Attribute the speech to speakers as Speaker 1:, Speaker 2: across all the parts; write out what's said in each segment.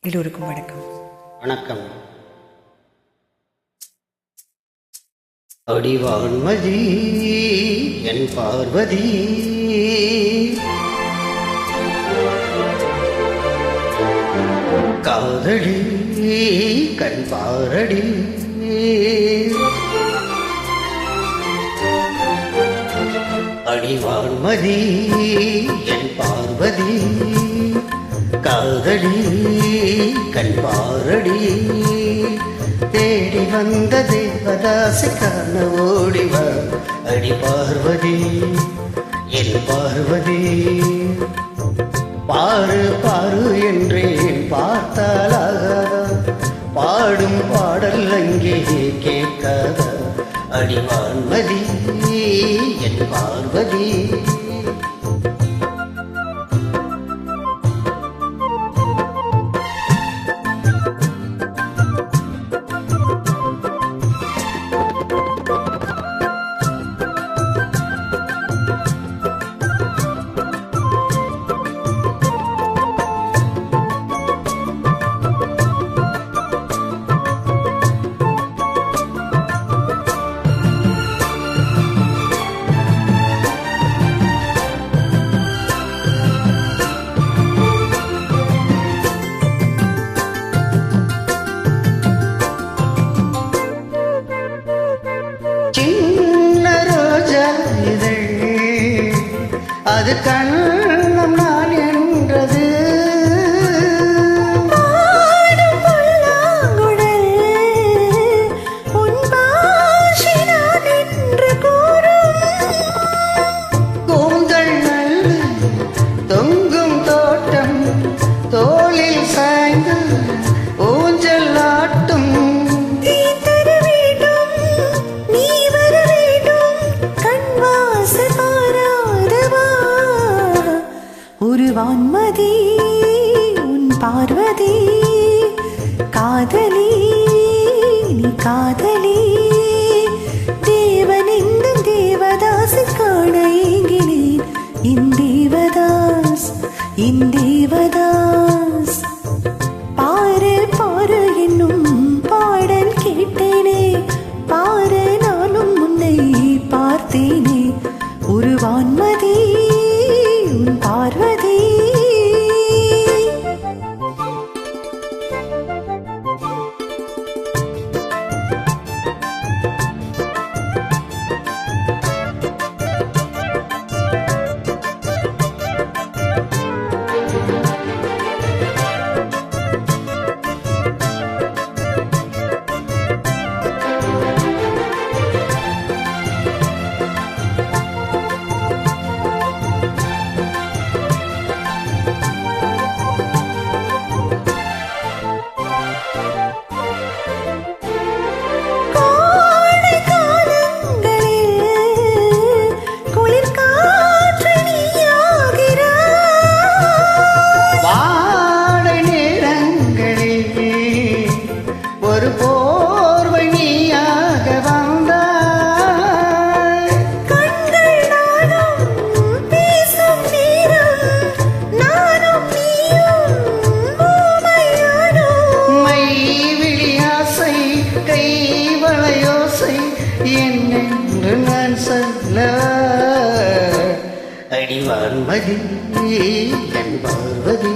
Speaker 1: எல்லோருக்கும் வணக்கம்.
Speaker 2: வணக்கம். அடிவான்மதி என் பார்வதி, காதடி கண் பாரடி, அடிவான்மதி என் பார்வதி, காதடி கண் பாரடி, தேடி வந்த தேவதாசி காண ஓடிவா, அடி பார்வதி என் பார்வதி. பாரு பாரு என்றேன் பார்த்தாலாகாதா, பாடும் பாடல் அங்கே கேட்காதா, அடிவான்மதி என் பார்வதி. அது கண்ணம் நான் என்றது, கூந்தல் நல்ல தொங்கும் தோட்டம், தோளில் சாய்ந்து ஊஞ்சல் ஆட்டும்,
Speaker 1: ஒரு வான்மதி உன் பார்வதி, காதலி நீ காதலி, தேவன் இந்த தேவதாஸ் காண ஏங்கினேன், இந்தேவதாஸ் இந்தேவதாஸ். பாரு பாரு என்னும் பாடல் கேட்டேனே, பாரு நானும் உன்னை பார்த்தேனே, ஒரு வான்மதி பார்வதி.
Speaker 2: என்னென்று நான் சொல்ல, அடிவான்மதி என் பார்வதி,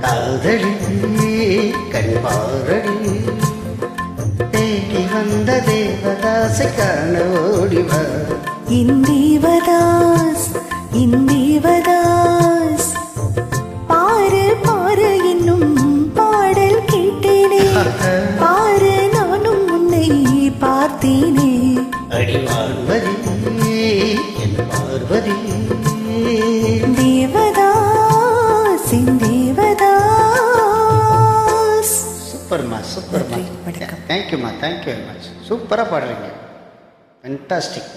Speaker 2: காதலி கண் பாரடி, தேடி வந்த தேவதாசை காண ஓடிவா,
Speaker 1: இந்தேவதாஸ் இந்தேவதாஸ். பாரு பாரு என்னும் பாடல் கேட்டேனே, பாரு நானும் உன்னை பார்த்தேனே,
Speaker 2: அடிவான்மதி என் பார்வதி,
Speaker 1: தேவதாஸ் தேவதாஸ்.
Speaker 2: சூப்பர்மா சூப்பர்மா, தேங்க்யூம்மா, தேங்க்யூ வெரி மச். சூப்பராக பாடுறீங்க, ஃபென்டாஸ்டிக்.